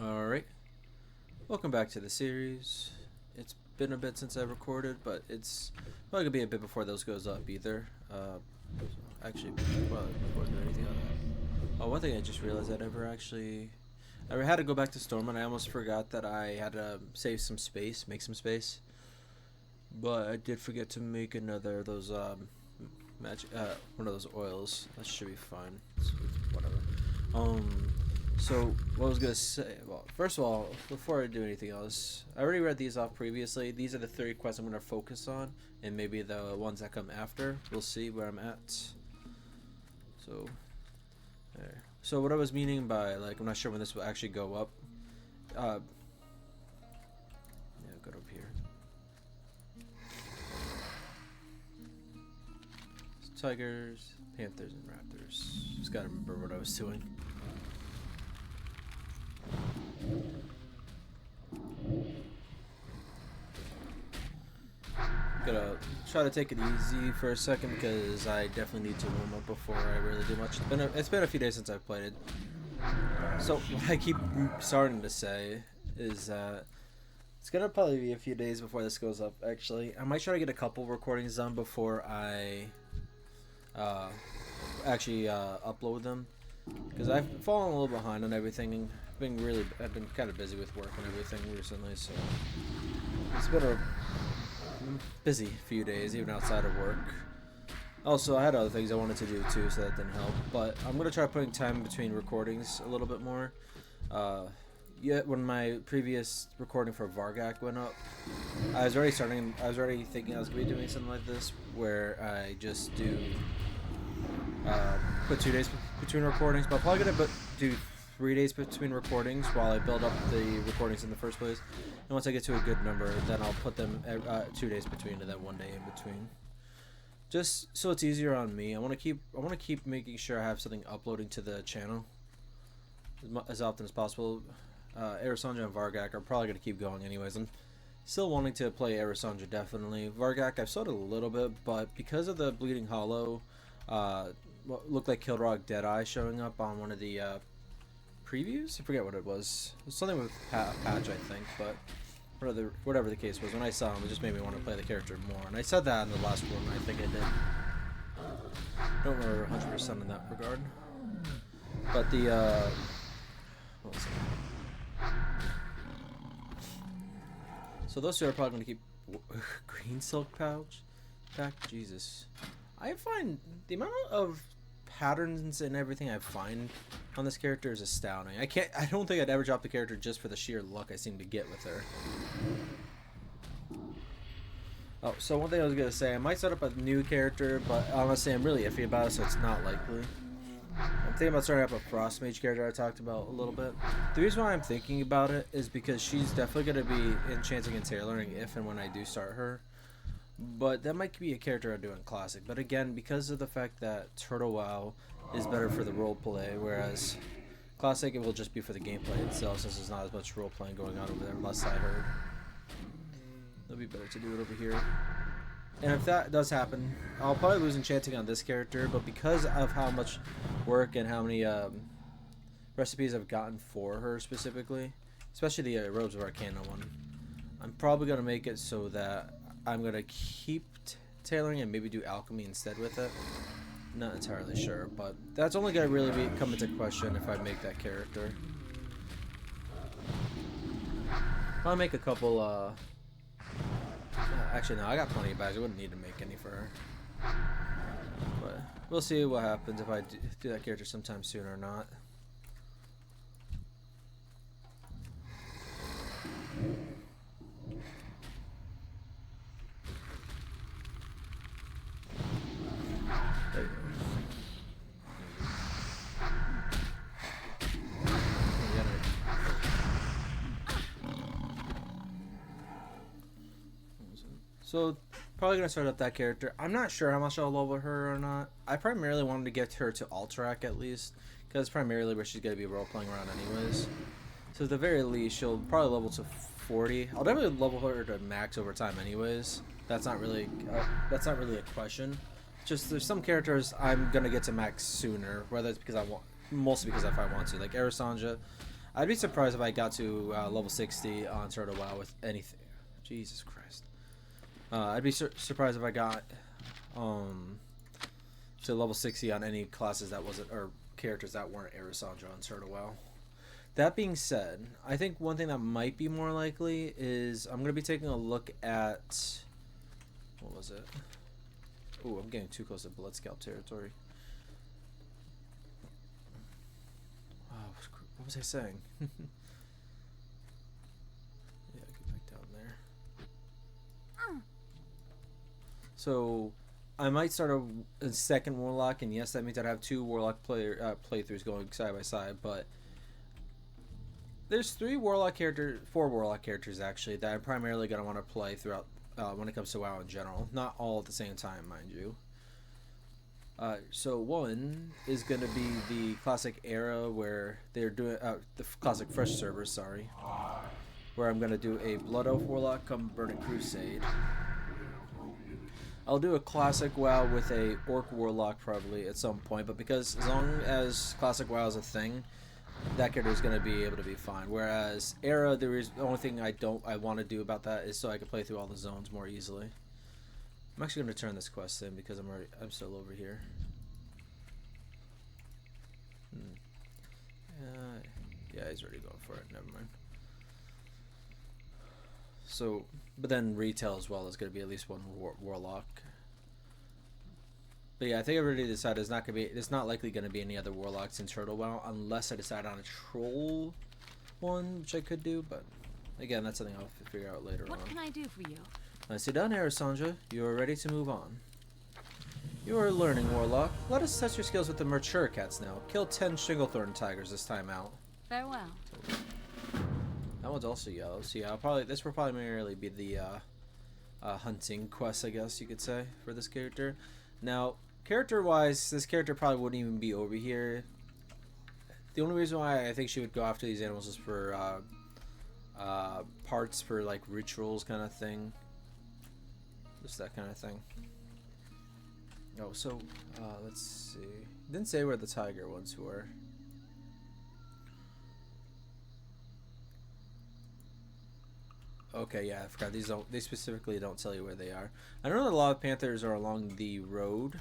Alright, welcome back to the series. It's been a bit since I recorded, but it's probably gonna be a bit before those goes up either. Actually, well, before I do anything on that. Oh, one thing I just realized I had to go back to Storm and I almost forgot that I had to save some space, make some space. But I did forget to make another of those, one of those oils. That should be fine. Whatever. So what I was gonna say, well, first of all, before I do anything else, I already read these off previously. These are the 30 quests I'm gonna focus on, and maybe the ones that come after. We'll see where I'm at. So, there. So what I was meaning by, like, I'm not sure when this will actually go up. Yeah, go up here. Tigers, panthers, and raptors. Just gotta remember what I was doing. Gonna try to take it easy for a second because I definitely need to warm up before I really do much. It's been a few days since I've played it. So what I keep starting to say is it's gonna probably be a few days before this goes up. Actually, I might try to get a couple recordings done before I actually upload them, because I've fallen a little behind on everything. I've been kind of busy with work and everything recently, so it's been a busy few days, even outside of work. Also, I had other things I wanted to do too, so that didn't help. But I'm gonna try putting time between recordings a little bit more. Yeah, when my previous recording for Vargak went up, I was already thinking I was gonna be doing something like this, where I just do put 2 days between recordings, but I'm probably gonna do 3 days between recordings while I build up the recordings in the first place. And once I get to a good number, then I'll put them 2 days between, and then 1 day in between. Just so it's easier on me. I want to keep making sure I have something uploading to the channel as often as possible. Arisandra and Vargak are probably gonna keep going anyways. I'm still wanting to play Arisandra, definitely. Vargak I've sold a little bit, but because of the Bleeding Hollow, what looked like Killrock Deadeye showing up on one of the previews? I forget what it was. It was something with Patch, I think, but whatever the case was, when I saw him, it just made me want to play the character more. And I said that in the last one, I think I did. Don't remember 100% in that regard. But the, what was it? So those two are probably going to keep green silk pouch back. Jesus, I find the amount of patterns and everything I find on this character is astounding. I don't think I'd ever drop the character just for the sheer luck I seem to get with her. Oh, so one thing I was gonna say, I might set up a new character, but honestly I'm really iffy about it, so it's not likely. I'm thinking about starting up a Frost Mage character I talked about a little bit. The reason why I'm thinking about it is because she's definitely going to be enchanting and tailoring if and when I do start her. But that might be a character I do in Classic. But again, because of the fact that Turtle WoW is better for the roleplay, whereas Classic it will just be for the gameplay itself, since there's not as much roleplaying going on over there, less I heard. It'll be better to do it over here. And if that does happen, I'll probably lose enchanting on this character, but because of how much work and how many recipes I've gotten for her specifically, especially the Robes of Arcana one, I'm probably going to make it so that I'm going to keep tailoring and maybe do alchemy instead with it. Not entirely sure, but that's only going to really come into question if I make that character. I'll make a couple actually, no, I got plenty of bags. I wouldn't need to make any for her. But we'll see what happens if I do that character sometime soon or not. There you go. So, probably going to start up that character. I'm not sure how much I'll level her or not. I primarily wanted to get her to Alterac at least, because primarily where she's going to be role-playing around anyways. So at the very least, she'll probably level to 40. I'll definitely level her to max over time anyways. That's not really a question. Just there's some characters I'm going to get to max sooner, whether it's because I want, mostly because if I want to. Like Arisandra, I'd be surprised if I got to level 60 on Turtle WoW with anything. Jesus Christ. I'd be surprised if I got to level 60 on any classes that wasn't, or characters that weren't Arisandra on Turtle WoW. That being said, I think one thing that might be more likely is I'm going to be taking a look at... What was it? Ooh, I'm getting too close to Blood Scalp territory. What was I saying? Yeah, get back down there. So, I might start a second Warlock, and yes, that means I'd have 2 Warlock playthroughs going side by side, but there's 4 Warlock characters actually that I'm primarily going to want to play throughout when it comes to WoW in general. Not all at the same time, mind you. So one is going to be the classic era where they're doing the classic fresh server, sorry, where I'm going to do a Blood Elf Warlock come Burning Crusade. I'll do a classic WoW with a Orc Warlock probably at some point, but because as long as classic WoW is a thing, that character is going to be able to be fine. Whereas era, the only thing I want to do about that is so I can play through all the zones more easily. I'm actually going to turn this quest in because I'm still over here. Yeah, he's already going for it. Never mind. So, but then retail as well is going to be at least one warlock. But yeah, I think I already decided it's not likely going to be any other warlocks in Turtle WoW unless I decide on a troll one, which I could do. But again, that's something I'll figure out later on. What can I do for you? Nicely done, Arisandra. You are ready to move on. You are learning, Warlock. Let us test your skills with the mature cats now. Kill 10 Stranglethorn tigers this time out. Farewell. That one's also yellow, so yeah, this will primarily be the hunting quest, I guess you could say, for this character. Now, character-wise, this character probably wouldn't even be over here. The only reason why I think she would go after these animals is for parts for like rituals kind of thing. Just that kind of thing. Oh, so let's see. Didn't say where the tiger ones were. Okay, yeah, I forgot. They specifically don't tell you where they are. I know that a lot of panthers are along the road,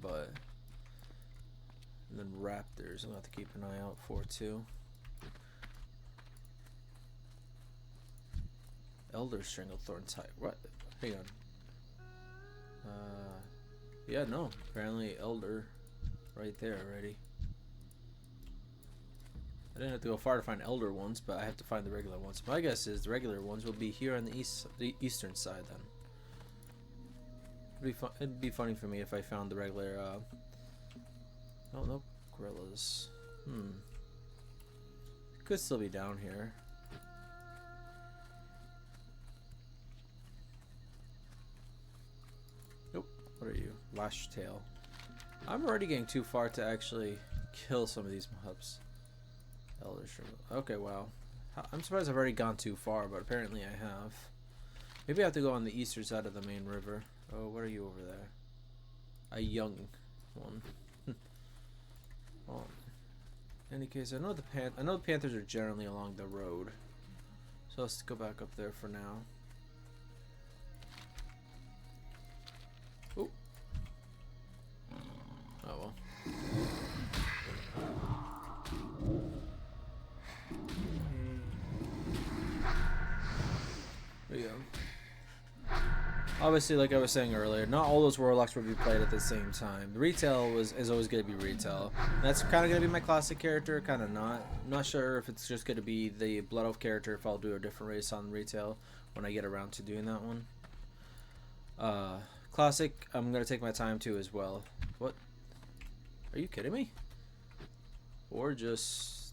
but and then raptors I'm gonna have to keep an eye out for too. Elder Stranglethorn type. What? Hang on. Yeah, no. Apparently Elder right there already. I didn't have to go far to find Elder ones, but I have to find the regular ones. My guess is the regular ones will be here on the eastern side then. It'd be funny for me if I found the regular, oh, no gorillas. Could still be down here. What are you? Lash tail. I'm already getting too far to actually kill some of these mobs. Elder Shrimp. Okay, wow. I'm surprised I've already gone too far, but apparently I have. Maybe I have to go on the eastern side of the main river. Oh, what are you over there? A young one. Well, in any case, I know the panthers are generally along the road. So let's go back up there for now. Oh. Oh well. There you go. Obviously, like I was saying earlier, not all those warlocks will be played at the same time. The retail is always going to be retail. That's kind of going to be my classic character, kind of not. I'm not sure if it's just going to be the Blood Elf character, if I'll do a different race on retail when I get around to doing that one. Classic, I'm going to take my time too as well. What? Are you kidding me? Or just...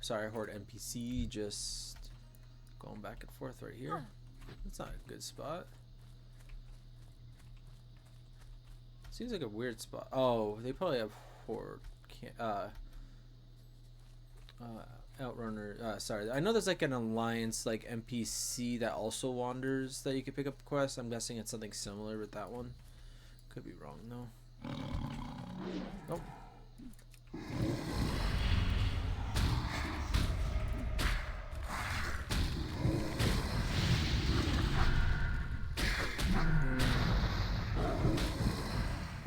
Sorry, Horde NPC just going back and forth right here. That's not a good spot. Seems like a weird spot. Oh, they probably have Horde. Outrunner. Sorry, I know there's like an alliance like NPC that also wanders that you could pick up quests. I'm guessing it's something similar with that one. Could be wrong though. Nope.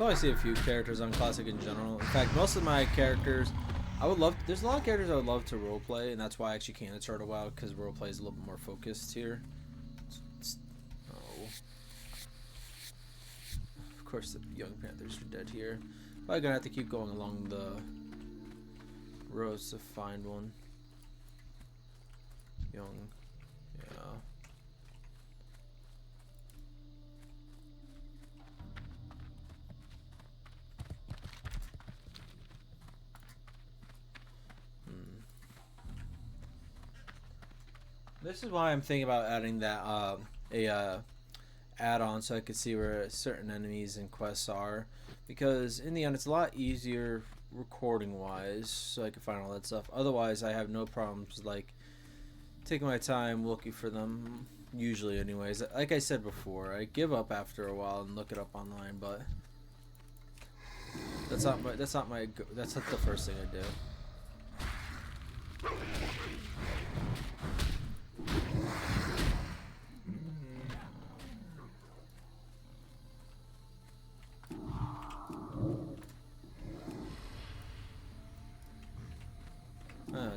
I see a few characters on Classic in general. In fact, most of my characters, I would love. There's a lot of characters I would love to roleplay, and that's why I actually can't start a WoW, because roleplay is a little bit more focused here. Oh. Of course, the young panthers are dead here. Probably gonna have to keep going along the roads to find one. Young, yeah. This is why I'm thinking about adding that add-on, so I could see where certain enemies and quests are, because in the end it's a lot easier recording wise, so I can find all that stuff. Otherwise I have no problems like taking my time looking for them, usually anyways. Like I said before, I give up after a while and look it up online, but that's not the first thing I do.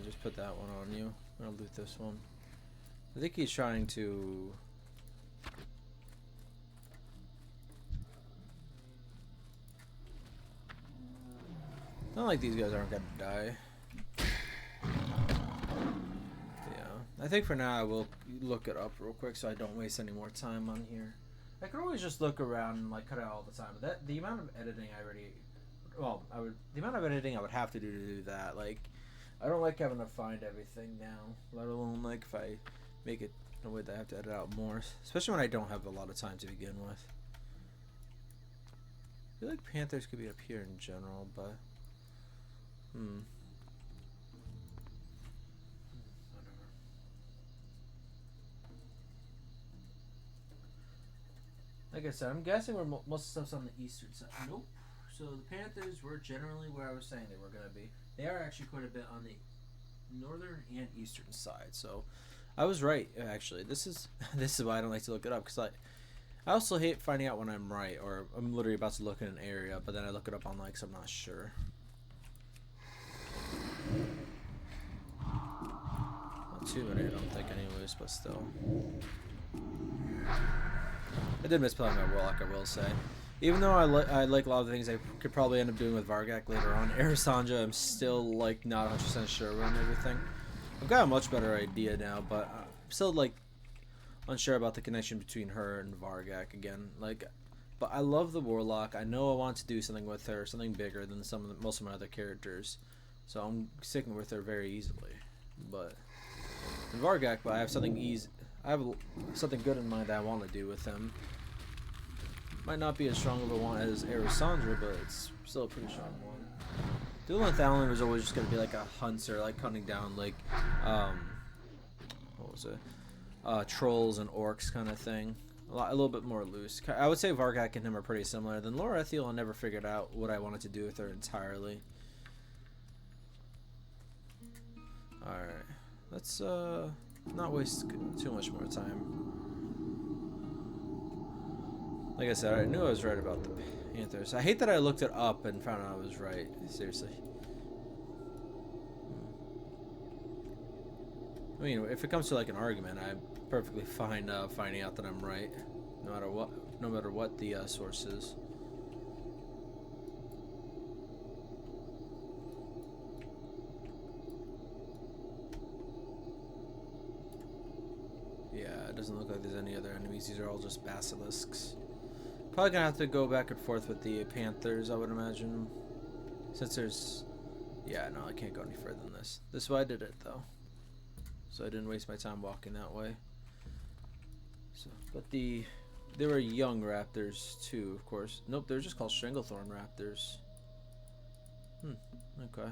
Just put that one on you. I'll loot this one. I think he's trying to... Not like these guys aren't gonna die. Yeah. I think for now I will look it up real quick so I don't waste any more time on here. I could always just look around and like cut out all the time. But the amount of editing I already... Well, the amount of editing I would have to do that, like... I don't like having to find everything now, let alone like if I make it in a way that I have to edit out more, especially when I don't have a lot of time to begin with. I feel like panthers could be up here in general, but whatever. Like I said, I'm guessing where most of the stuff's on the eastern side. Nope. So the panthers were generally where I was saying they were going to be. They are actually quite a bit on the northern and eastern side. So I was right, actually. This is why I don't like to look it up, because I also hate finding out when I'm right, or I'm literally about to look in an area, but then I look it up online because I'm not sure. Not too many, I don't think, anyways, but still. I did misplay my Warlock, I will say. Even though I like a lot of the things I could probably end up doing with Vargak later on, Arisandra, I'm still like not 100% sure on everything. I've got a much better idea now, but I'm still like unsure about the connection between her and Vargak again. Like, but I love the Warlock. I know I want to do something with her, something bigger than most of my other characters, so I'm sticking with her very easily. But in Vargak, I have something something good in mind that I want to do with him. Might not be as strong of a one as Arisandra, but it's still a pretty strong one. Dueling with Elwynn was always just gonna be like a hunter, like hunting down like what was it? Trolls and orcs kind of thing. A little bit more loose. I would say Vargak and him are pretty similar. Then Laurethiel, I never figured out what I wanted to do with her entirely. Alright. Let's not waste too much more time. Like I said, I knew I was right about the panthers. I hate that I looked it up and found out I was right. Seriously. I mean, if it comes to like an argument, I'm perfectly fine finding out that I'm right, no matter what the source is. Yeah, it doesn't look like there's any other enemies. These are all just basilisks. Probably gonna have to go back and forth with the panthers, I would imagine. Since there's... Yeah, no, I can't go any further than this. This is why I did it, though. So I didn't waste my time walking that way. So, but there were young raptors, too, of course. Nope, they're just called Stranglethorn raptors. Okay.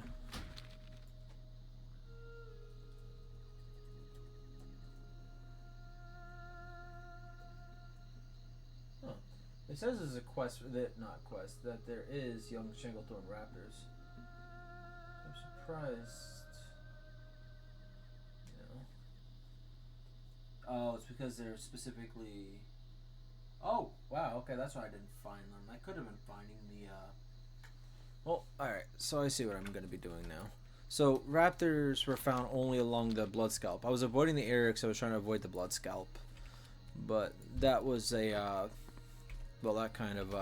It says there's a quest, that there is young Stranglethorn raptors. I'm surprised. You know. Oh, it's because they're specifically... Oh! Wow, okay, that's why I didn't find them. I could have been finding the, Well, alright, so I see what I'm going to be doing now. So, raptors were found only along the blood scalp. I was avoiding the area because I was trying to avoid the blood scalp. But that was a, well, that kind of,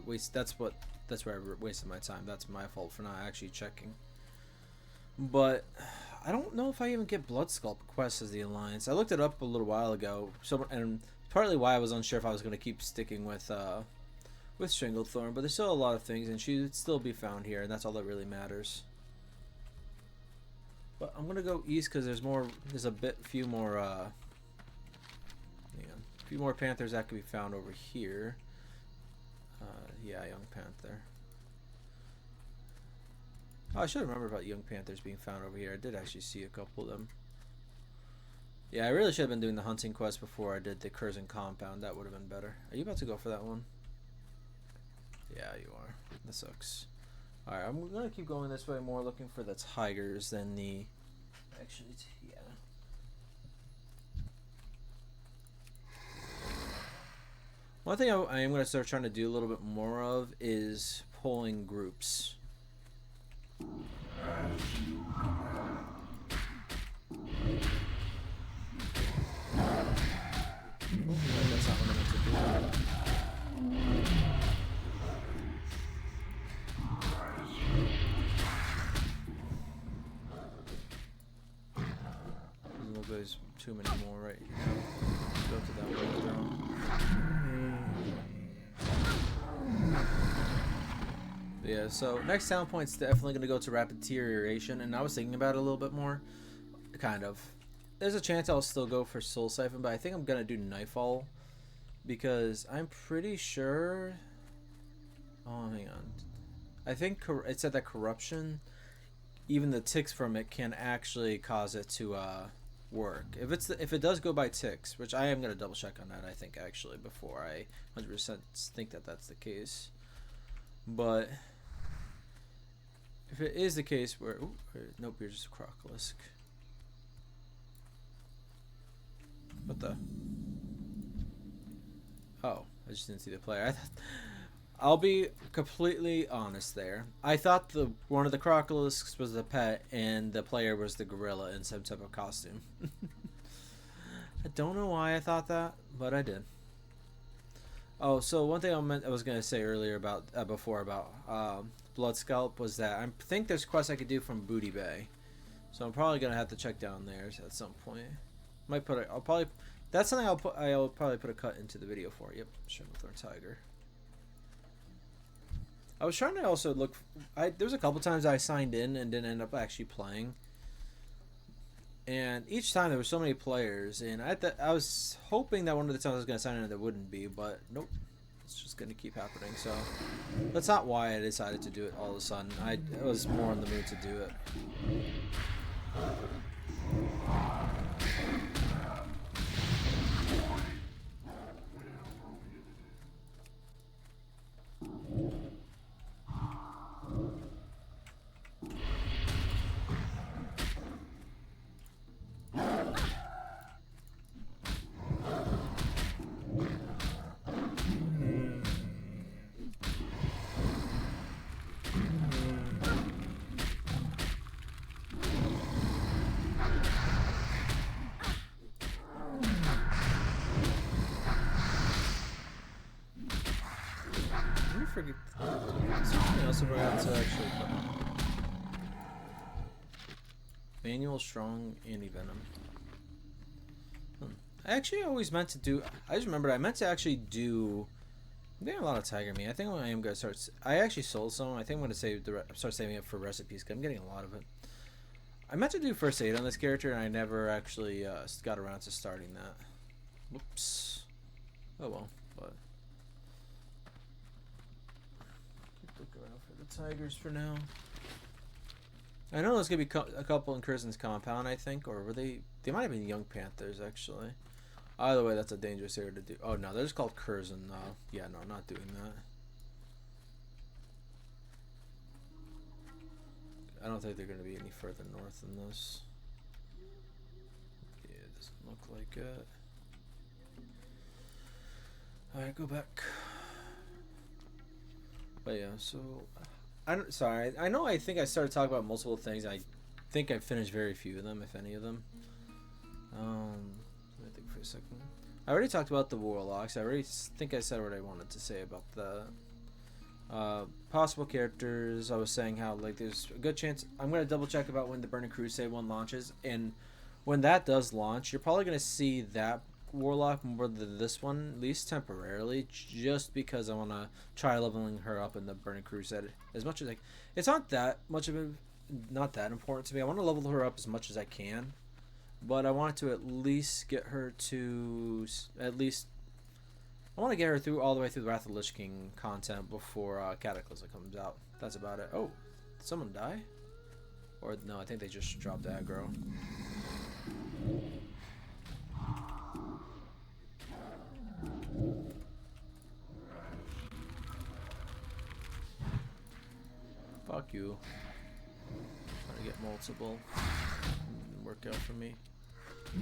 waste, that's where I wasted my time. That's my fault for not actually checking. But I don't know if I even get blood scalp quests as the Alliance. I looked it up a little while ago, and partly why I was unsure if I was going to keep sticking with Stranglethorn, but there's still a lot of things, and she would still be found here, and that's all that really matters. But I'm gonna go east because there's a few more panthers that could be found over here. Yeah, young panther. Oh, I should remember about young panthers being found over here. I did actually see a couple of them. Yeah, I really should have been doing the hunting quest before I did the Curzon compound. That would have been better. Are you about to go for that one? Yeah, you are. That sucks. Alright, I'm gonna keep going this way more, looking for the tigers than the... Actually, yeah. One thing I am going to start trying to do a little bit more of is pulling groups. Ooh, that's not what I meant to do. There's too many more right here. Go to that way drone. Yeah, so next talent point's definitely going to go to rapid deterioration, and I was thinking about it a little bit more. Kind of. There's a chance I'll still go for Soul Siphon, but I think I'm going to do Nightfall because I'm pretty sure... Oh, hang on. I think it said that corruption, even the ticks from it, can actually cause it to work. If it does go by ticks, which I am going to double check on that, I think, actually, before I 100% think that that's the case. But if it is the case where... Ooh, nope, you're just a crocolisk. What the... Oh, I just didn't see the player. I'll be completely honest there. I thought one of the crocolisks was the pet and the player was the gorilla in some type of costume. I don't know why I thought that, but I did. Oh, so one thing I was going to say earlier about Blood Scalp was that I think there's quests I could do from Booty Bay. So I'm probably going to have to check down there at some point. That's something I'll probably put a cut into the video for. Yep, Stranglethorn Tiger. I was trying to also look... there was a couple times I signed in and didn't end up actually playing. And each time there were so many players, and I was hoping that one of the times I was going to sign in there wouldn't be, but nope. It's just going to keep happening, so... That's not why I decided to do it all of a sudden. I was more in the mood to do it. Something else I forgot to actually put. Manual Strong Anti-Venom. I actually always meant to do... I just remembered I meant to actually do... I'm getting a lot of tiger meat. I think I am going to start... I actually sold some. I think I'm going to start saving it for recipes because I'm getting a lot of it. I meant to do first aid on this character and I never actually got around to starting that. Whoops. Oh well, but... Look around for the tigers for now. I know there's gonna be a couple in Curzon's compound, I think, or were they? They might have been young panthers actually. Either way, that's a dangerous area to do. Oh no, they're just called Curzon. Yeah, no, I'm not doing that. I don't think they're gonna be any further north than this. Yeah, it doesn't look like it. Alright, go back. But yeah, so sorry. I know. I think I started talking about multiple things. I think I finished very few of them, if any of them. Let me think for a second. I already talked about the warlocks. I already think I said what I wanted to say about the possible characters. I was saying how like there's a good chance. I'm gonna double check about when the Burning Crusade one launches, and when that does launch, you're probably gonna see that warlock more than this one, at least temporarily, just because I want to try leveling her up in the Burning Crusade as much as it's not that much of a, not that important to me. I want to level her up as much as I can, but I want to at least get her to I want to get her through all the way through the Wrath of the Lich King content before Cataclysm comes out. That's about it. Oh, did someone die? Or no, I think they just dropped aggro. Fuck you. Trying to get multiple. Didn't work out for me. Yeah,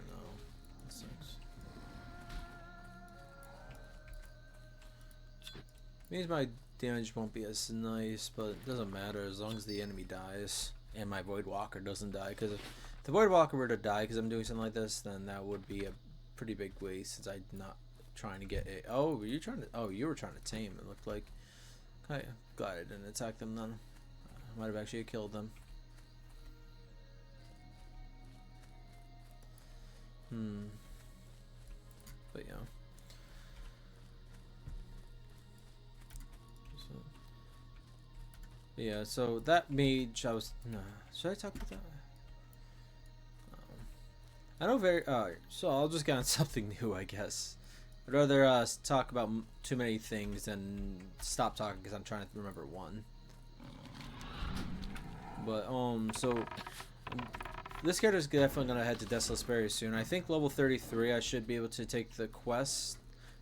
no. That sucks. Means my damage won't be as nice, but it doesn't matter as long as the enemy dies and my Void Walker doesn't die. Because if the Void Walker were to die because I'm doing something like this, then that would be a pretty big waste since I'm not trying to get a... Oh, were you trying to... Oh, you were trying to tame, it looked like. Okay, glad I didn't attack them then. I might have actually killed them. But yeah. Yeah, so that mage, I was... Nah, should I talk about that? I know very... so I'll just get on something new, I guess. I'd rather talk about too many things than stop talking because I'm trying to remember one. But, so... This character is definitely going to head to Desolate very soon. I think level 33 I should be able to take the quest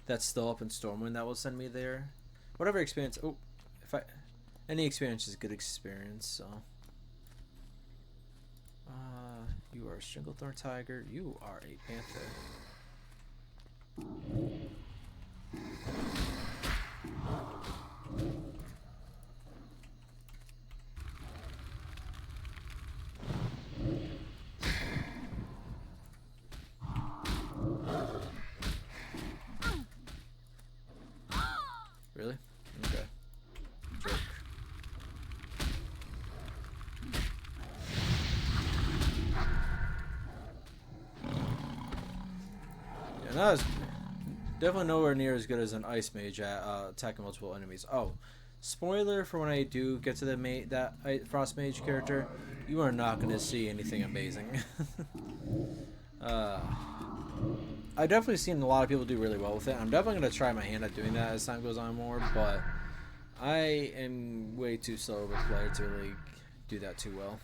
that's still up in Stormwind that will send me there. Whatever experience... Oh, if I... Any experience is good experience, so... You are a Stranglethorn Tiger. You are a Panther. Really? Okay. Jerk. Yeah, that was definitely nowhere near as good as an Ice Mage at attacking multiple enemies. Oh, spoiler for when I do get to the Frost Mage character, you are not going to see anything amazing. I've definitely seen a lot of people do really well with it. I'm definitely going to try my hand at doing that as time goes on more, but I am way too slow of a player to really do that too well.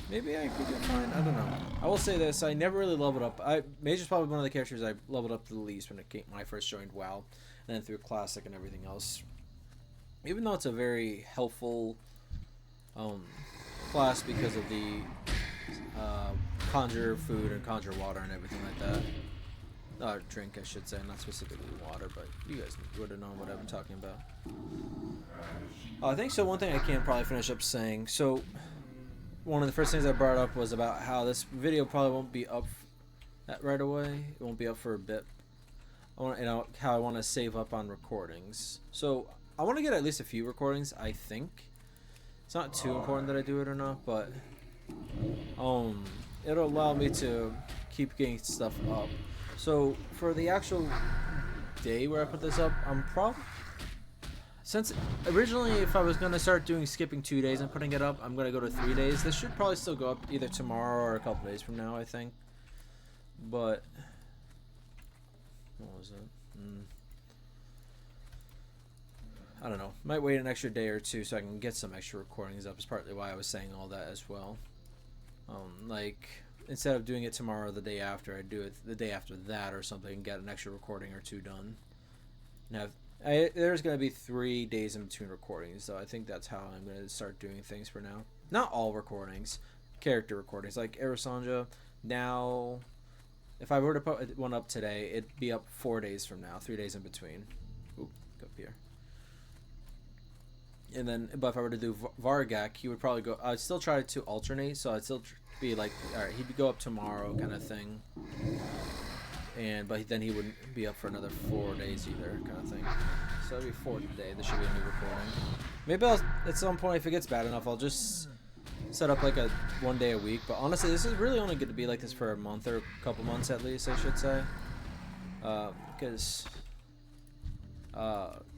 Maybe I could do fine. I don't know. I will say this: I never really leveled up. Mage is probably one of the characters I leveled up the least when I first joined WoW, and then through Classic and everything else. Even though it's a very helpful class because of the conjure food and conjure water and everything like that. Drink, I should say, not specifically water, but you guys would have known what I'm talking about. I think so. One thing I can probably finish up saying. So, one of the first things I brought up was about how this video probably won't be up right away. It won't be up for a bit. How I want to save up on recordings. So, I want to get at least a few recordings, I think. It's not too important that I do it or not, but it'll allow me to keep getting stuff up. So for the actual day where I put this up, I'm probably, since originally if I was going to start skipping 2 days and putting it up, I'm going to go to 3 days. This should probably still go up either tomorrow or a couple days from now, I think. But what was it? I don't know. Might wait an extra day or two so I can get some extra recordings up. Is partly why I was saying all that as well. Like, instead of doing it tomorrow or the day after, I'd do it the day after that or something and get an extra recording or two done. And have There's gonna be 3 days in between recordings, so I think that's how I'm gonna start doing things for now. Not all recordings, character recordings, like Arisandra. Now, if I were to put one up today, it'd be up 4 days from now, 3 days in between. Ooh, go up here. And then, but if I were to do Vargak, he would probably go. I'd still try to alternate, so I'd still be like, all right, he'd go up tomorrow, kind of thing. But then he wouldn't be up for another 4 days either, kind of thing. So it'll be 4 today. This should be a new recording. Maybe I'll, at some point, if it gets bad enough, I'll just set up like a 1 day a week. But honestly, this is really only going to be like this for a month or a couple months at least, I should say. Because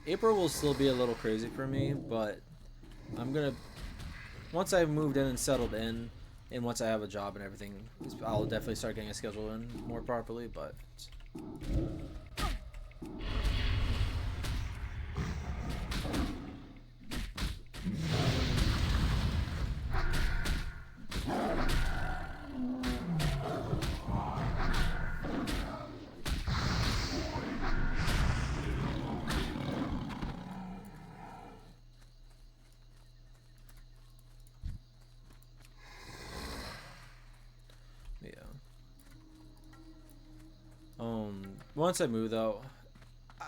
April will still be a little crazy for me, but I'm gonna, once I've moved in and settled in, and once I have a job and everything, I'll definitely start getting a schedule in more properly. But once I move though,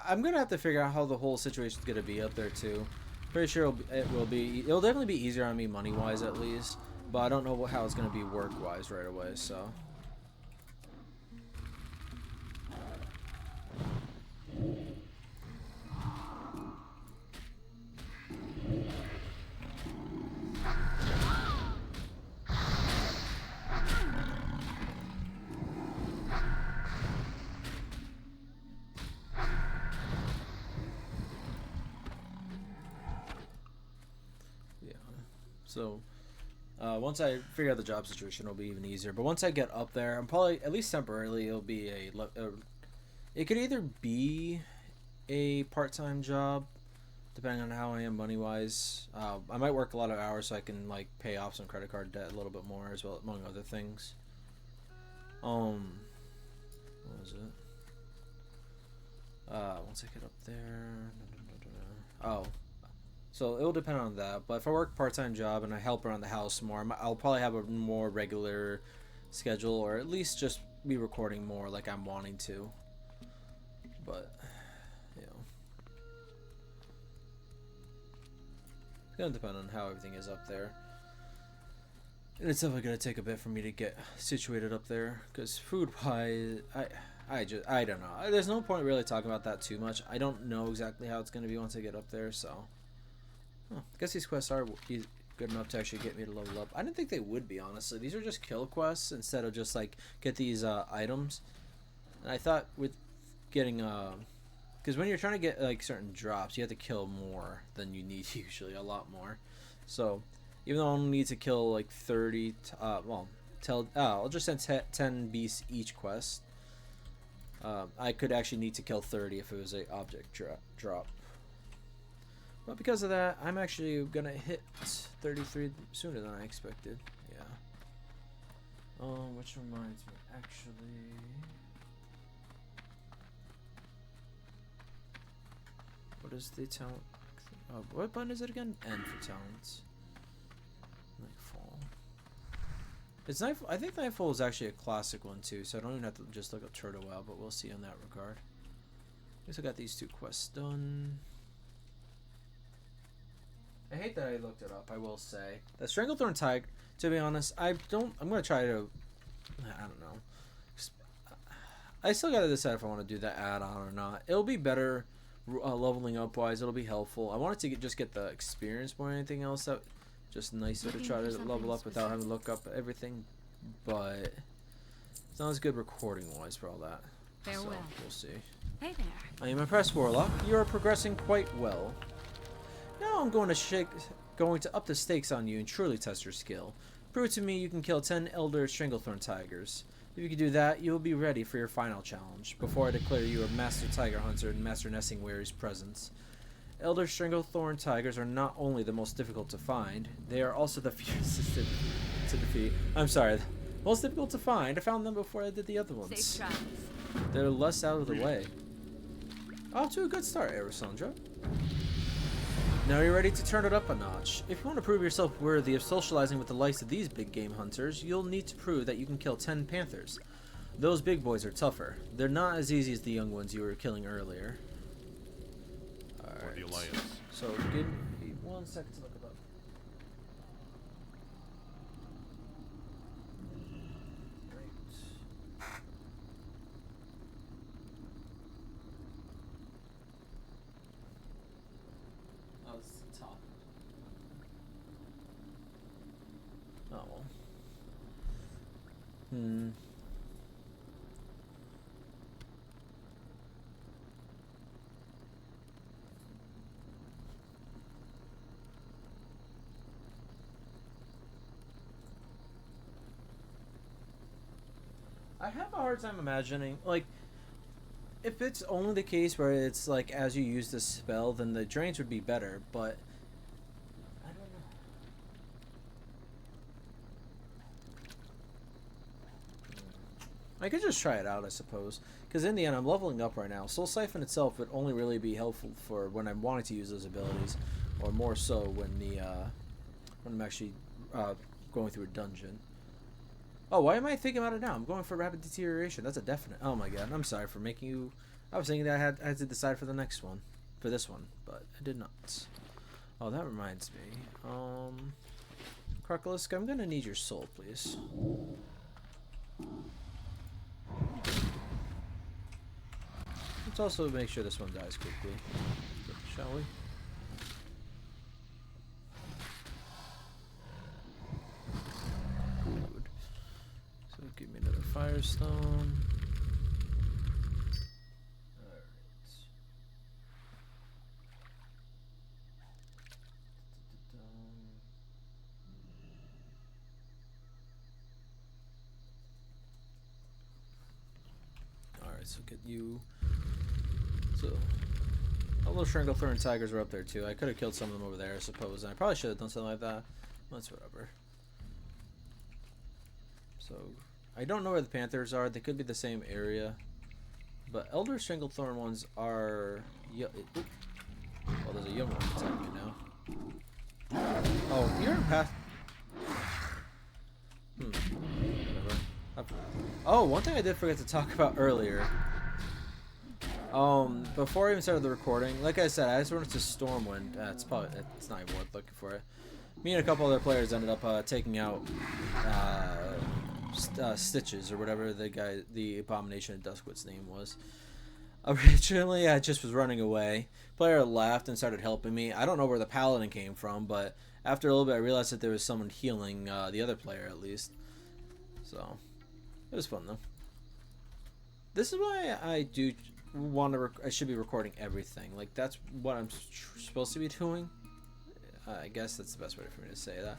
I'm gonna have to figure out how the whole situation's gonna be up there too. Pretty sure it'll definitely be easier on me money wise at least, but I don't know how it's gonna be work wise right away. So once I figure out the job situation, it'll be even easier. But once I get up there, I'm probably, at least temporarily, it'll be it could either be a part-time job, depending on how I am money-wise. I might work a lot of hours so I can like pay off some credit card debt a little bit more as well, among other things. What was it? Once I get up there, so it'll depend on that. But if I work part-time job and I help around the house more, I'll probably have a more regular schedule, or at least just be recording more like I'm wanting to. But you know, it's gonna depend on how everything is up there. And it's definitely gonna take a bit for me to get situated up there, because food-wise, I don't know. There's no point really talking about that too much. I don't know exactly how it's gonna be once I get up there, so. I guess these quests are good enough to actually get me to level up. I didn't think they would be, honestly. These are just kill quests instead of just like get these items. And I thought with getting because when you're trying to get like certain drops, you have to kill more than you need usually, a lot more. So even though I only need to kill like 30, I'll just send 10 beasts each quest. I could actually need to kill 30 if it was a object drop. But because of that, I'm actually gonna hit 33 sooner than I expected. Yeah. Which reminds me, actually. What is the talent? Oh, what button is it again? N for talents. Nightfall. It's Nightfall. I think Nightfall is actually a classic one too, so I don't even have to just look up Turtle Wow, but we'll see in that regard. At least I got these 2 quests done. I hate that I looked it up, I will say. The Stranglethorn Tiger, to be honest, I'm gonna try to, I don't know. I still gotta decide if I want to do that add-on or not. It'll be better leveling up wise, it'll be helpful. I wanted to just get the experience more than anything else. That just nicer to try to level up without having to look up everything. But it's not as good recording wise for all that. Farewell. So we'll see. Hey there. I am impressed, Warlock. You are progressing quite well. Now I'm going to up the stakes on you and truly test your skill. Prove to me you can kill 10 Elder Stranglethorn Tigers. If you can do that, you will be ready for your final challenge, before I declare you a Master Tiger Hunter in Master Nesting Weary's presence. Elder Stranglethorn Tigers are not only the most difficult to find, they are also the fiercest to defeat. I'm sorry, most difficult to find. I found them before I did the other ones. Safe travels. They're less out of the way. Off to a good start, Arisandra. Now you're ready to turn it up a notch. If you want to prove yourself worthy of socializing with the likes of these big game hunters, you'll need to prove that you can kill 10 panthers. Those big boys are tougher. They're not as easy as the young ones you were killing earlier. Alright. So give me 1 second to look it up. I have a hard time imagining, like, if it's only the case where it's like as you use the spell, then the drains would be better, but I don't know. I could just try it out, I suppose, because in the end I'm leveling up right now. Soul Siphon itself would only really be helpful for when I'm wanting to use those abilities, or more so when I'm actually going through a dungeon. Oh, why am I thinking about it now? I'm going for rapid deterioration. That's a definite. Oh my god, I'm sorry for making you. I was thinking that I had to decide for the next one, for this one, but I did not. Oh, that reminds me. Crocolisk, I'm gonna need your soul, please. Let's also make sure this one dies quickly, shall we? Give me another Firestone. Alright. Alright, so get you. So, all those Stranglethorn tigers were up there too. I could have killed some of them over there, I suppose. And I probably should have done something like that. That's whatever. So. I don't know where the panthers are. They could be the same area. But Elder Stranglethorn ones are... Oh, there's a young one attacking me now. Oh, you're in path... Oh, one thing I did forget to talk about earlier. Before I even started the recording, like I said, I just wanted to Stormwind. It's not even worth looking for it. Me and a couple other players ended up taking out... Stitches or whatever the abomination of Duskwood's name was. Originally I just was running away. Player laughed and started helping me. I don't know where the paladin came from, but after a little bit I realized that there was someone healing the other player at least. So it was fun though. This is why I do want to I should be recording everything. Like that's what I'm supposed to be doing. I guess that's the best way for me to say that.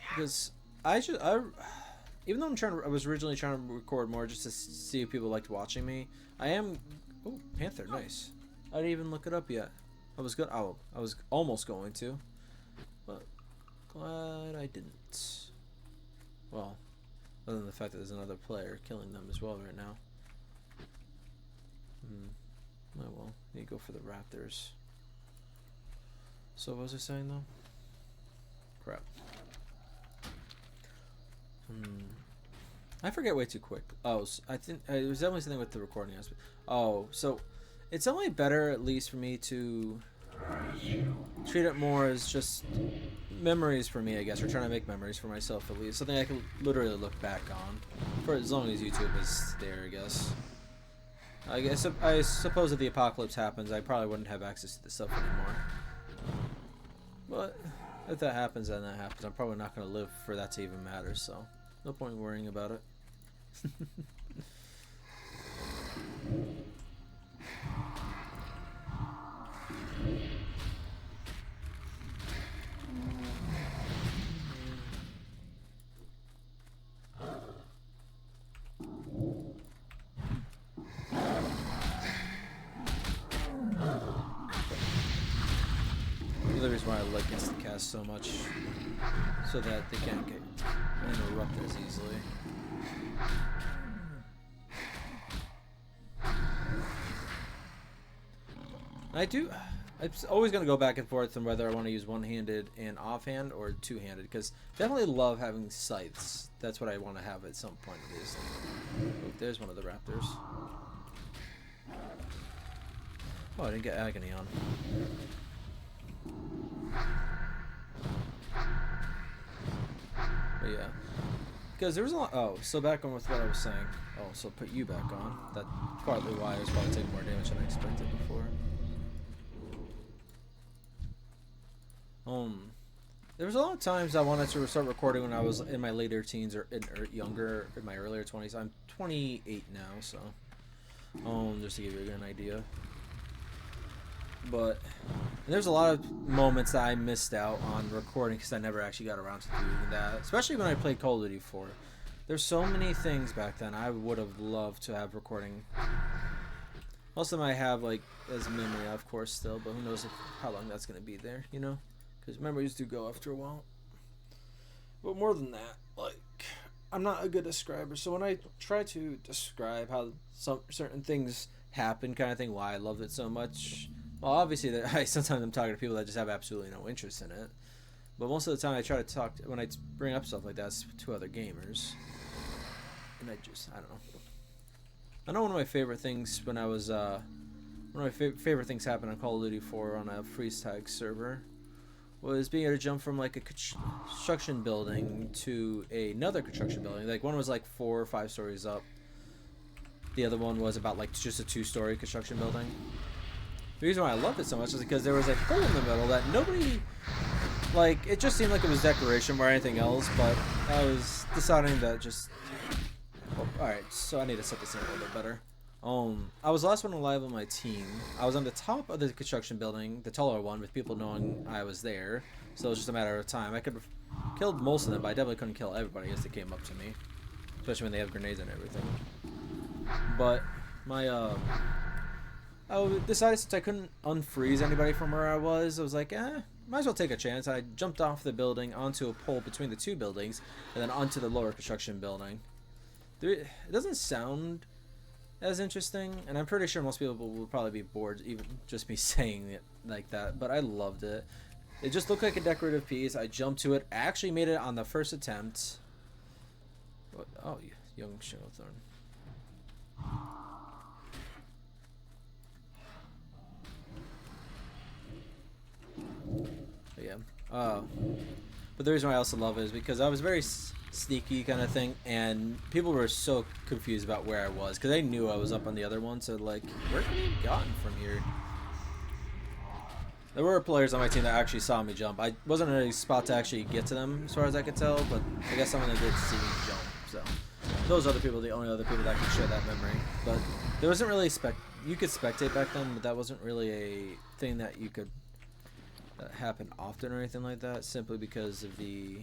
Because even though I was originally trying to record more just to see if people liked watching me, I am. Oh, Panther, nice. I didn't even look it up yet. I was good. Oh, I was almost going to, but glad I didn't. Well, other than the fact that there's another player killing them as well right now. Oh well, need to go for the raptors. So what was I saying though? Crap. I forget way too quick. Oh, so I think it was definitely something with the recording aspect. Oh, so it's only better at least for me to treat it more as just memories for me, I guess, or trying to make memories for myself at least. Something I can literally look back on for as long as YouTube is there, I guess. I suppose if the apocalypse happens, I probably wouldn't have access to this stuff anymore. But if that happens, then that happens. I'm probably not going to live for that to even matter, so no point worrying about it. The reason why I like instant cast so much, so that they can't get interrupted as easily. I do. I'm always going to go back and forth on whether I want to use one-handed and offhand or two-handed, because definitely love having scythes. That's what I want to have at some point at least. Oh, there's one of the raptors. Oh, I didn't get agony on. But yeah. Because there was a lot. Oh, so back on with what I was saying. Oh, so put you back on. That's partly why I was probably taking more damage than I expected before. There was a lot of times I wanted to start recording when I was in my later teens or younger, in my earlier 20s. I'm 28 now, so just to give you an idea. But there's a lot of moments that I missed out on recording because I never actually got around to doing that. Especially when I played Call of Duty 4. There's so many things back then I would have loved to have recording. Most of them I have like as memory, of course, still, but who knows how long that's gonna be there, you know? Because memories do go after a while. But more than that, like, I'm not a good describer. So when I try to describe how some certain things happen, kind of thing, why I loved it so much, well, obviously, sometimes I'm talking to people that just have absolutely no interest in it. But most of the time, I try to talk when I bring up stuff like that to other gamers, and I don't know. I know one of my favorite things when I was one of my favorite things happened on Call of Duty 4 on a freeze tag server. Was being able to jump from like a construction building to another construction building. Like one was like 4 or 5 stories up. The other one was about like just a 2-story construction building. The reason why I loved it so much is because there was a hole in the middle that nobody, like, it just seemed like it was decoration more than anything else, but I was deciding that just, oh, alright, so I need to set this in a little bit better. I was the last one alive on my team. I was on the top of the construction building, the taller one, with people knowing I was there. So it was just a matter of time. I could have killed most of them, but I definitely couldn't kill everybody as they came up to me. Especially when they have grenades and everything. But my, I decided since I couldn't unfreeze anybody from where I was like, might as well take a chance. I jumped off the building onto a pole between the 2 buildings, and then onto the lower construction building. It doesn't sound as interesting, and I'm pretty sure most people will probably be bored even just me saying it like that, but I loved it. It just looked like a decorative piece. I jumped to it. I actually made it on the first attempt. Oh, young Stranglethorn. Yeah. But the reason why I also love it is because I was very sneaky kind of thing, and people were so confused about where I was because they knew I was up on the other one. So like, where could you have gotten from here? There were players on my team that actually saw me jump. I wasn't in a spot to actually get to them as far as I could tell, but I guess someone that did see me jump. So those other people, the only other people that could share that memory. But there wasn't really you could spectate back then, but that wasn't really a thing that you could happen often or anything like that, simply because of the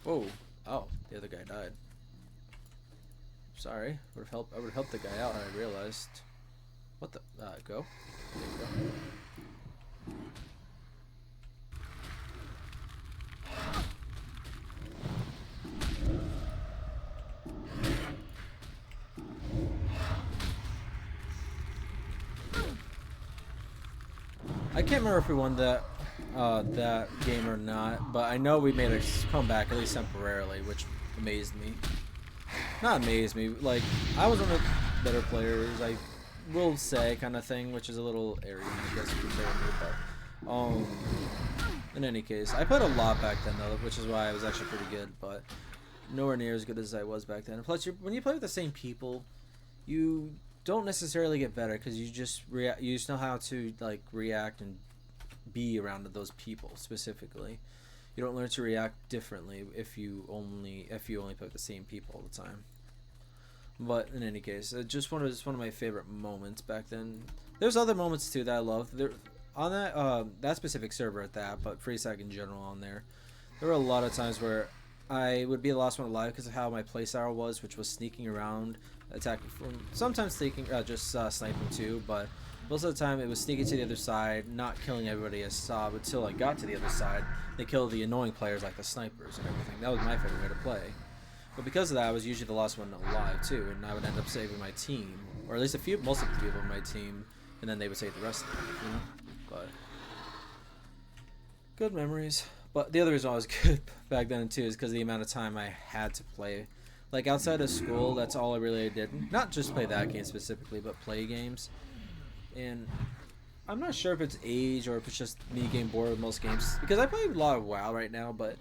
oh, the other guy died. Sorry, I would have helped the guy out, and I realized what the go. There you go. I can't remember if we won that game or not, but I know we made a comeback, at least temporarily, which amazed me. Not amazed me, like, I was one of the better players, I will say, kind of thing, which is a little airy, I guess, compared to me, but in any case, I played a lot back then, though, which is why I was actually pretty good, but nowhere near as good as I was back then. And plus, when you play with the same people, you don't necessarily get better, because you just know how to, like, react and be around those people specifically. You don't learn to react differently if you only play with the same people all the time. But in any case, it just one of my favorite moments back then. There's other moments too that I loved. There on that specific server at that, but FreeStack in general on there. There were a lot of times where I would be the last one alive because of how my playstyle was, which was sneaking around, attacking from sometimes sneaking, just sniping too, but most of the time it was sneaking to the other side, not killing everybody I saw until I got to the other side. They killed the annoying players like the snipers and everything. That was my favorite way to play. But because of that, I was usually the last one alive too, and I would end up saving my team, or at least most of the people on my team, and then they would save the rest of it, you know. But good memories. But the other reason I was good back then too is because of the amount of time I had to play. Like outside of school, that's all I really did. Not just play that game specifically, but play games. And I'm not sure if it's age or if it's just me getting bored with most games. Because I play a lot of WoW right now, but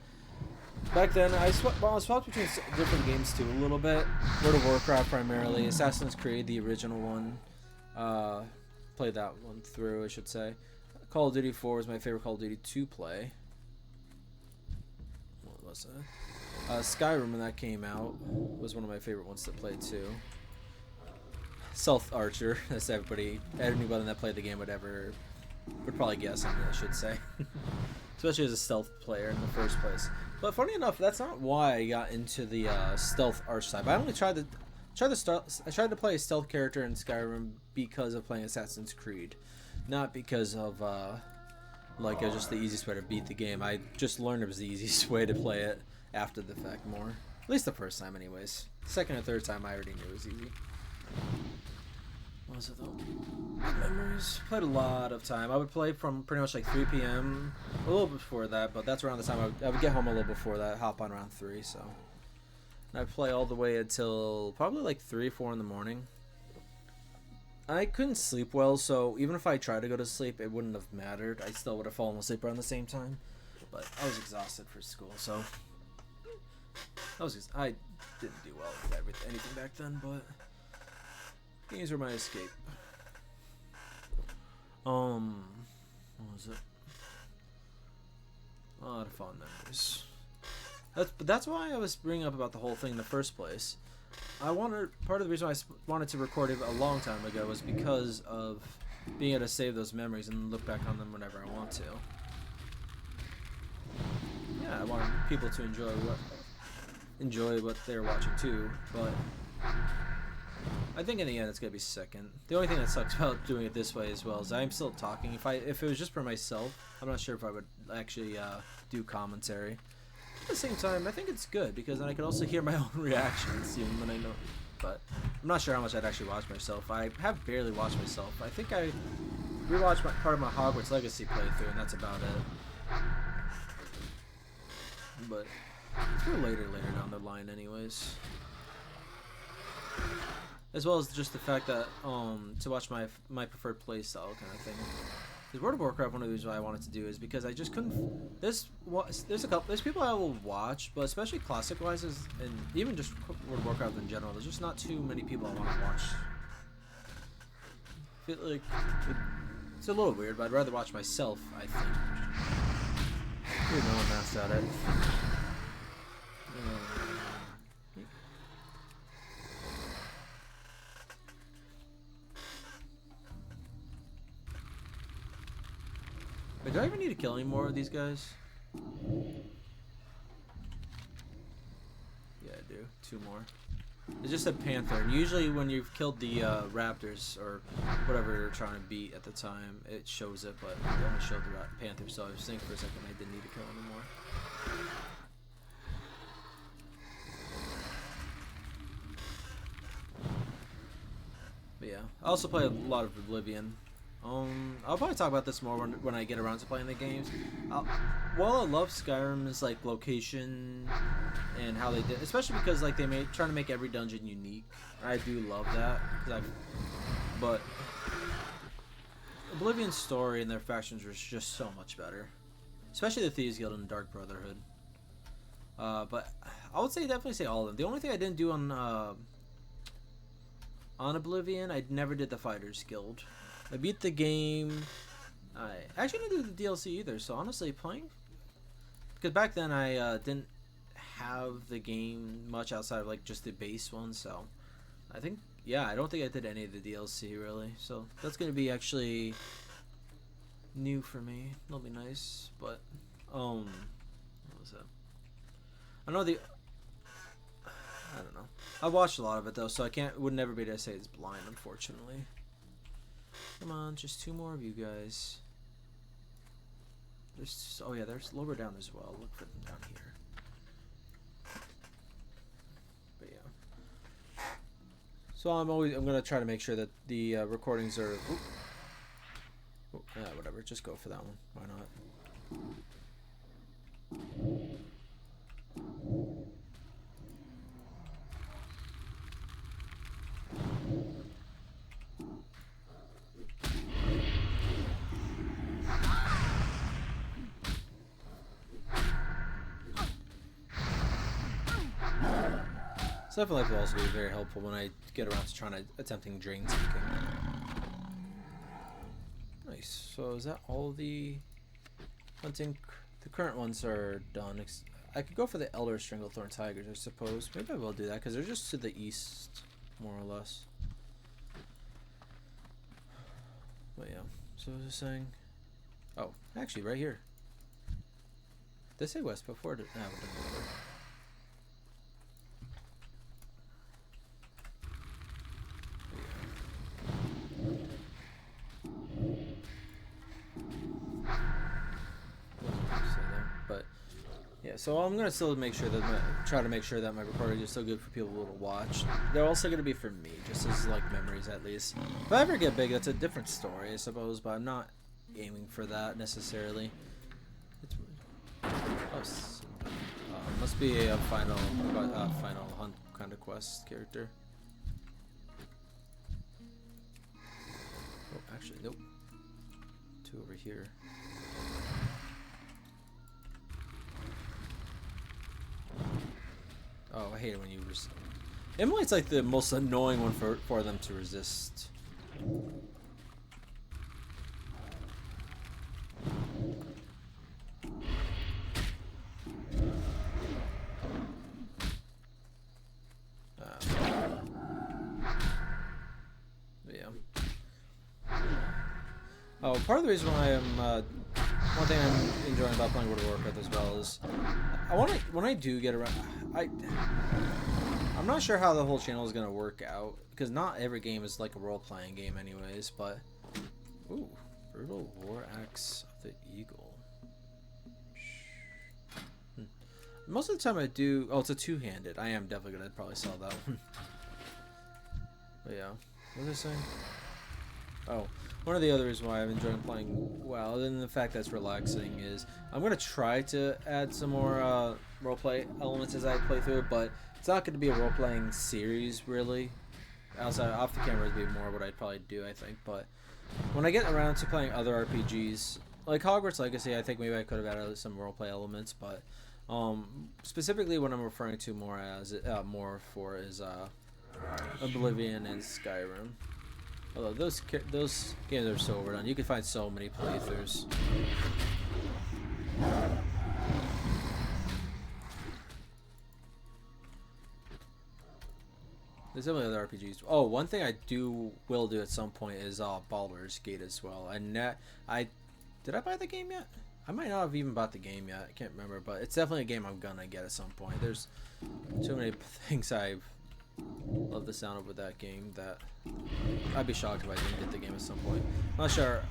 back then I swapped between different games too a little bit. World of Warcraft primarily, Assassin's Creed, the original one. Played that one through, I should say. Call of Duty 4 was my favorite Call of Duty to play. What was that? Skyrim, when that came out, was one of my favorite ones to play too. Stealth Archer, as anybody that played the game would probably guess on me, I should say. Especially as a stealth player in the first place. But funny enough, that's not why I got into the stealth archetype. I only tried to play a stealth character in Skyrim because of playing Assassin's Creed, not because of like it was just the easiest way to beat the game. I just learned it was the easiest way to play it after the fact more. At least the first time anyways. Second and third time I already knew it was easy. What was it though? Good memories. Played a lot of time. I would play from pretty much like 3 p.m. A little before that, but that's around the time I would get home a little before that, hop on around 3, so. And I'd play all the way until probably like 3, 4 in the morning. I couldn't sleep well, so even if I tried to go to sleep, it wouldn't have mattered. I still would have fallen asleep around the same time. But I was exhausted for school, so I didn't do well with anything back then, but games were my escape. What was it? A lot of fun memories. That's why I was bringing up about the whole thing in the first place. Part of the reason I wanted to record it a long time ago was because of being able to save those memories and look back on them whenever I want to. Yeah, I want people to enjoy what they're watching too, but I think in the end it's gonna be second. The only thing that sucks about doing it this way as well is I'm still talking. If it was just for myself, I'm not sure if I would actually do commentary. At the same time, I think it's good because then I can also hear my own reactions even when I know. But I'm not sure how much I'd actually watch myself. I have barely watched myself. I think I rewatched part of my Hogwarts Legacy playthrough, and that's about it. But it's for later down the line, anyways. As well as just the fact that to watch my preferred playstyle kind of thing. The World of Warcraft, one of the reasons why I wanted to do is because I just couldn't. There's people I will watch, but especially classic wise, and even just World of Warcraft in general. There's just not too many people I want to watch. I feel like it's a little weird, but I'd rather watch myself. I think. Dude, no one asked at it. Wait, do I even need to kill any more of these guys? Yeah, I do. 2 more. It just said Panther, and usually when you've killed the Raptors, or whatever you're trying to beat at the time, it shows it, but it only showed the Panther, so I was thinking for a second I didn't need to kill anymore. But yeah, I also play a lot of Oblivion. I'll probably talk about this more when I get around to playing the games. While I love Skyrim's like location and how they did, especially because like trying to make every dungeon unique. I do love that. But Oblivion's story and their factions were just so much better, especially the Thieves Guild and Dark Brotherhood. But I would definitely say all of them. The only thing I didn't do on Oblivion, I never did the Fighters Guild. I beat the game. I actually didn't do the DLC either, so honestly playing, because back then I didn't have the game much outside of like just the base one, so I think, yeah, I don't think I did any of the DLC really, so that's gonna be actually new for me. It'll be nice. But what was that? I don't know. I watched a lot of it though, so would never be able to say it's blind, unfortunately. Come on, just 2 more of you guys. There's lower down as well. Look for them down here. But yeah. So I'm gonna try to make sure that the recordings are. Oh, whatever, just go for that one. Why not? Stuff like will also be very helpful when I get around to attempting drain seeking. Nice. So is that all the hunting? The current ones are done. I could go for the Elder Stranglethorn Tigers, I suppose. Maybe I will do that because they're just to the east, more or less. But yeah. So I was just saying. Oh, actually, right here. Did I say west before? No, it didn't matter. So I'm gonna still make sure that try to make sure that my recording is still good for people to watch. They're also gonna be for me, just as like memories at least. If I ever get big, that's a different story, I suppose. But I'm not aiming for that necessarily. Must be a final hunt kind of quest character. Oh, actually, nope. 2 over here. Oh, I hate it when you resist. Emily's like the most annoying one for them to resist. Yeah. Oh, part of the reason why I'm one thing I'm enjoying about playing World of Warcraft as well is when I do get around, I'm not sure how the whole channel is gonna work out because not every game is like a role-playing game, anyways. But ooh, brutal war axe of the eagle. Most of the time I do. Oh, it's a two-handed. I am definitely gonna probably sell that one. But yeah, what was I saying? Oh, one of the other reasons why I'm enjoying playing WoW, other than the fact that it's relaxing, is I'm going to try to add some more roleplay elements as I play through it, but it's not going to be a role-playing series, really. Outside, off the camera would be more what I'd probably do, I think, but when I get around to playing other RPGs, like Hogwarts Legacy, I think maybe I could have added some roleplay elements, but specifically what I'm referring to more as, is Oblivion and Skyrim. Although those games are so overdone, you can find so many playthroughs. There's definitely other RPGs. Oh, one thing I will do at some point is Baldur's Gate as well. Did I buy the game yet? I might not have even bought the game yet. I can't remember, but it's definitely a game I'm gonna get at some point. There's too many things I love the sound of with that game that I'd be shocked if I didn't get the game at some point. I'm not sure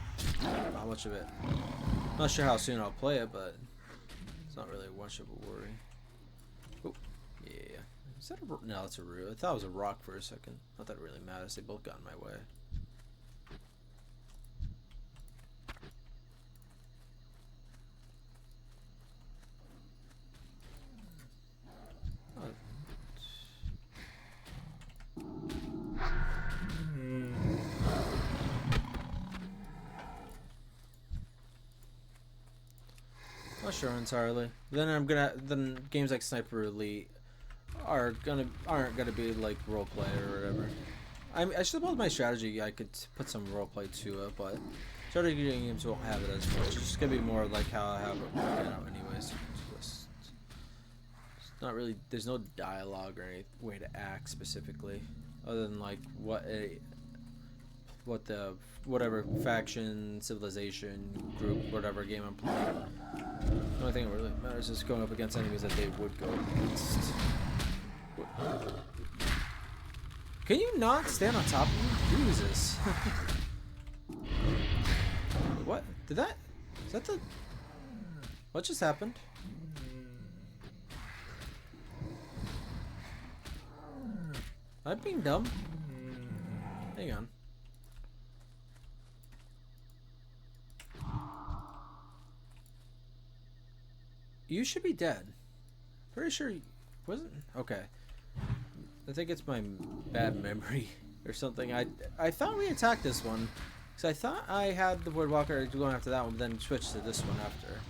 how much of it. I'm not sure how soon I'll play it, but it's not really much of a worry. Oh, yeah. Is that a... No, that's a root. I thought it was a rock for a second. Not that it really matters. They both got in my way. Not sure entirely. Then games like Sniper Elite aren't gonna be like roleplay or whatever. I suppose my strategy I could put some roleplay to it, but strategy games won't have it as much. It's just gonna be more like how I have it working out anyways. It's not really. There's no dialogue or any way to act specifically, other than like whatever faction, civilization, group, whatever game I'm playing. The only thing that really matters is going up against enemies that they would go against. Can you not stand on top of me? Jesus. What? Is that the... What just happened? Am I being dumb? Hang on. You should be dead. Pretty sure you wasn't. Okay. I think it's my bad memory or something. I thought we attacked this one. Because I thought I had the Woodwalker going after that one, but then switched to this one after.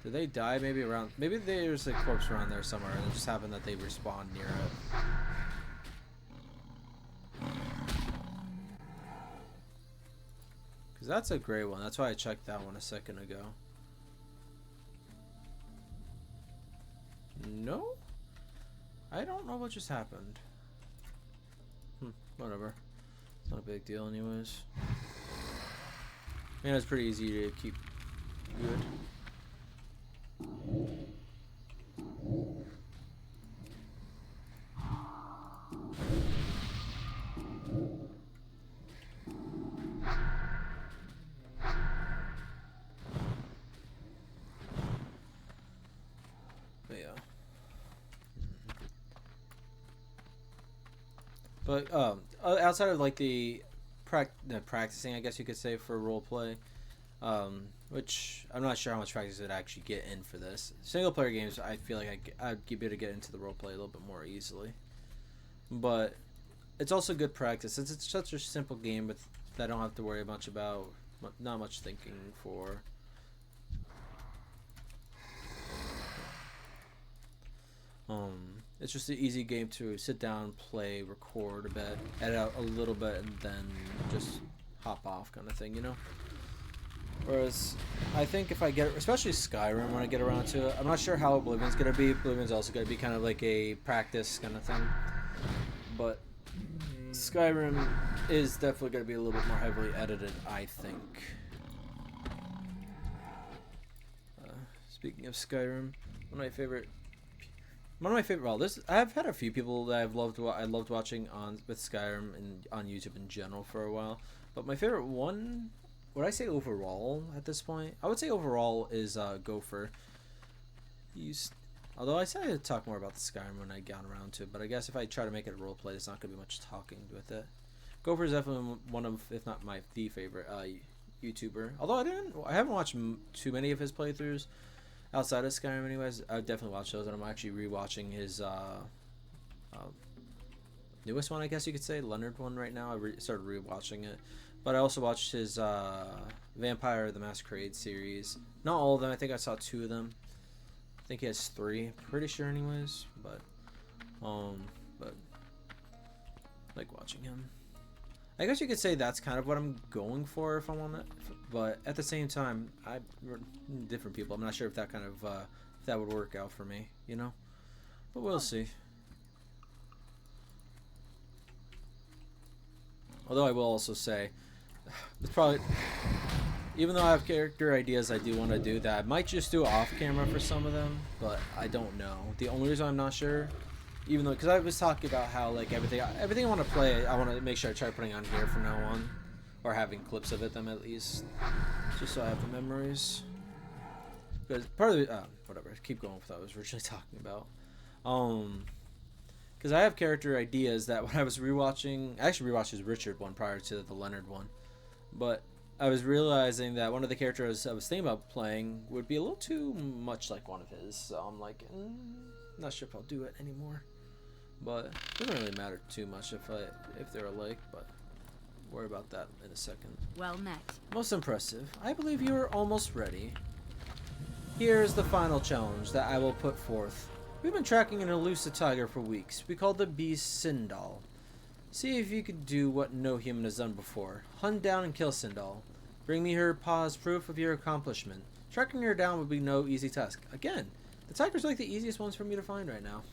Did they die maybe around... Maybe there's a corpse around there somewhere, and it just happened that they respawned near it. Because that's a gray one. That's why I checked that one a second ago. No? I don't know what just happened. Whatever. It's not a big deal anyways. Man, it's pretty easy to keep good. But yeah. But outside of like the practicing, I guess you could say, for roleplay, which I'm not sure how much practice I'd actually get in for this. Single player games, I feel like I'd be able to get into the roleplay a little bit more easily. But it's also good practice since it's such a simple game that I don't have to worry much about, not much thinking for. It's just an easy game to sit down, play, record a bit, edit out a little bit, and then just hop off kind of thing, you know? Whereas, I think if I get, especially Skyrim, when I get around to it, I'm not sure how Oblivion's going to be. Oblivion's also going to be kind of like a practice kind of thing. But Skyrim is definitely going to be a little bit more heavily edited, I think. Speaking of Skyrim, one of my favorite, well, I've had a few people that I loved watching with Skyrim and on YouTube in general for a while. But my favorite one, would I say overall at this point? I would say overall is Gopher. Although I said I'd talk more about the Skyrim when I got around to it, but I guess if I try to make it a roleplay, there's not going to be much talking with it. Gopher is definitely one of, if not the favorite YouTuber. Although I haven't watched too many of his playthroughs outside of Skyrim anyways. I've definitely watched those, and I'm actually rewatching his newest one, I guess you could say, Leonard one right now. I started rewatching it. But I also watched his Vampire the Masquerade series. Not all of them. I think I saw 2 of them. I think he has 3. Pretty sure anyways. But like watching him. I guess you could say that's kind of what I'm going for if I want it. But at the same time, different people. I'm not sure if that kind of if that would work out for me, you know. But we'll see. Although I will also say, it's probably, even though I have character ideas I do want to do that, I might just do off camera for some of them, but I don't know. The only reason I'm not sure, even though, because I was talking about how like everything I want to play, I want to make sure I try putting on here from now on, or having clips of them at least, just so I have the memories. Because part of the, whatever, keep going with what I was originally talking about. Because I have character ideas that when I was rewatching, I actually rewatched his Richard one prior to the Leonard one, but I was realizing that one of the characters I was thinking about playing would be a little too much like one of his, so I'm like, not sure if I'll do it anymore. But it doesn't really matter too much if they're alike, but worry about that in a second. Well met. Most impressive. I believe you are almost ready. Here is the final challenge that I will put forth. We've been tracking an elusive tiger for weeks. We call the beast Sindal. See if you could do what no human has done before. Hunt down and kill Sindal. Bring me her paws proof of your accomplishment. Tracking her down would be no easy task. Again, the tigers are like the easiest ones for me to find right now.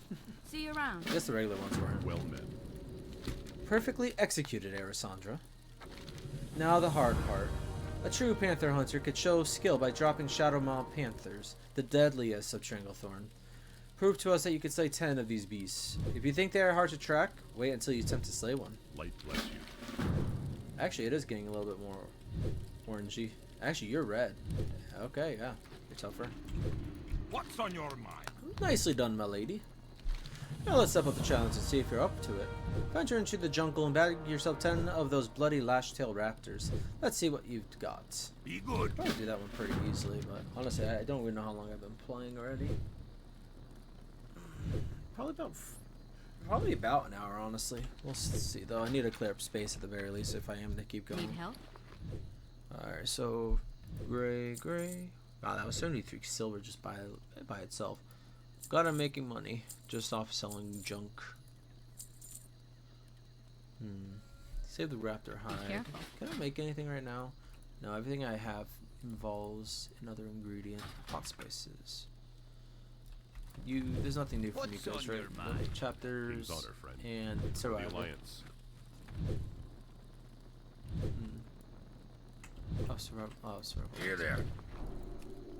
See you around. I guess the regular ones weren't. Well met. Perfectly executed, Arisandra. Now the hard part. A true panther hunter could show skill by dropping Shadow Mob panthers, the deadliest of Stranglethorn. Prove to us that you could slay 10 of these beasts. If you think they are hard to track, wait until you attempt to slay one. Light bless you. Actually, it is getting a little bit more orangey. Actually, you're red. Okay, yeah. You're tougher. What's on your mind? Nicely done, my lady. Now let's step up the challenge and see if you're up to it. Venture into the jungle and bag yourself 10 of those bloody lash-tailed raptors. Let's see what you've got. Be good. I'll do that one pretty easily, but honestly, I don't really know how long I've been playing already. Probably about an hour, honestly. We'll see, though. I need to clear up space at the very least if I am to keep going. Need help? Alright, so gray. Wow, that was 73 silver just by itself. Glad I'm making money just off selling junk. Save the raptor hide. Can I make anything right now? No, everything I have involves another ingredient. Hot spices. There's nothing new from you guys, right? Chapters and survival. Oh, survival. Here there.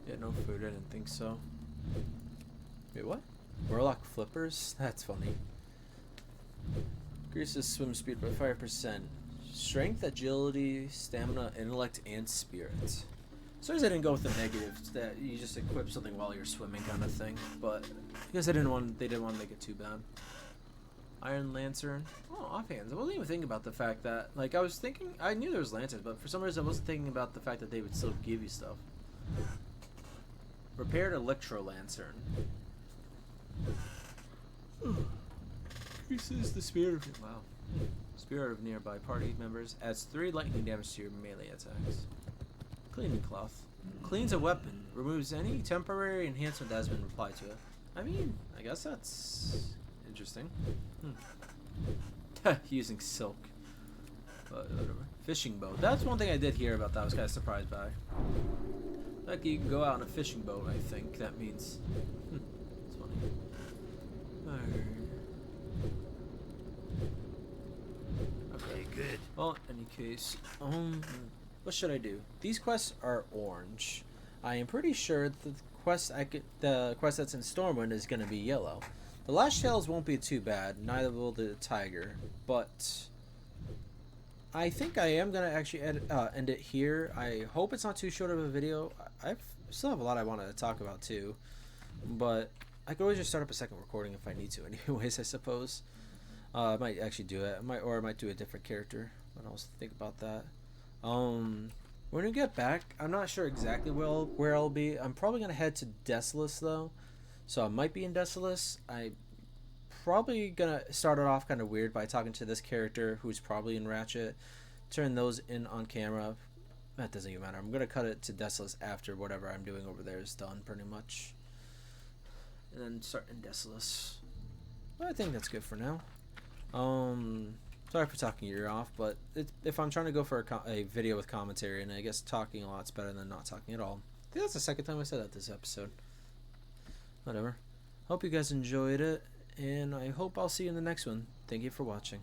Yeah, no food. I didn't think so. Wait, what? Warlock flippers? That's funny. Increases swim speed by 5%. Strength, agility, stamina, intellect, and spirit. As long as I didn't go with the negatives, that you just equip something while you're swimming kind of thing. But because they didn't want to make it too bad. Iron Lantern. Oh, offhands. I wasn't even thinking about the fact that, like, I knew there was lanterns, but for some reason I wasn't thinking about the fact that they would still give you stuff. Repaired Electro Lantern. Increases the spirit of spirit of nearby party members. Adds 3 lightning damage to your melee attacks. Cleaning cloth. Cleans a weapon. Removes any temporary enhancement that has been applied to it. I mean, I guess that's interesting. Using silk. But whatever. Fishing boat. That's one thing I did hear about that I was kind of surprised by. Like, you can go out on a fishing boat, I think that means. It's funny. Alright. Okay, good. Well, in any case, what should I do? These quests are orange. I am pretty sure the quest that's in Stormwind is going to be yellow. The Lash Tails won't be too bad, neither will the Tiger, but I think I am going to actually end it here. I hope it's not too short of a video. I still have a lot I wanted to talk about too, but I could always just start up a second recording if I need to anyways, I suppose. I might actually do it. I might do a different character. But I'll think about that. When we get back, I'm not sure exactly where I'll be. I'm probably gonna head to Desolus though, so I might be in Desolus. I'm probably gonna start it off kind of weird by talking to this character who's probably in Ratchet. Turn those in on camera. That doesn't even matter. I'm gonna cut it to Desolus after whatever I'm doing over there is done, pretty much, and then start in Desolus. But I think that's good for now. Sorry for talking your ear off, but if I'm trying to go for a video with commentary, and I guess talking a lot's better than not talking at all. I think that's the second time I said that this episode. Whatever. Hope you guys enjoyed it, and I hope I'll see you in the next one. Thank you for watching.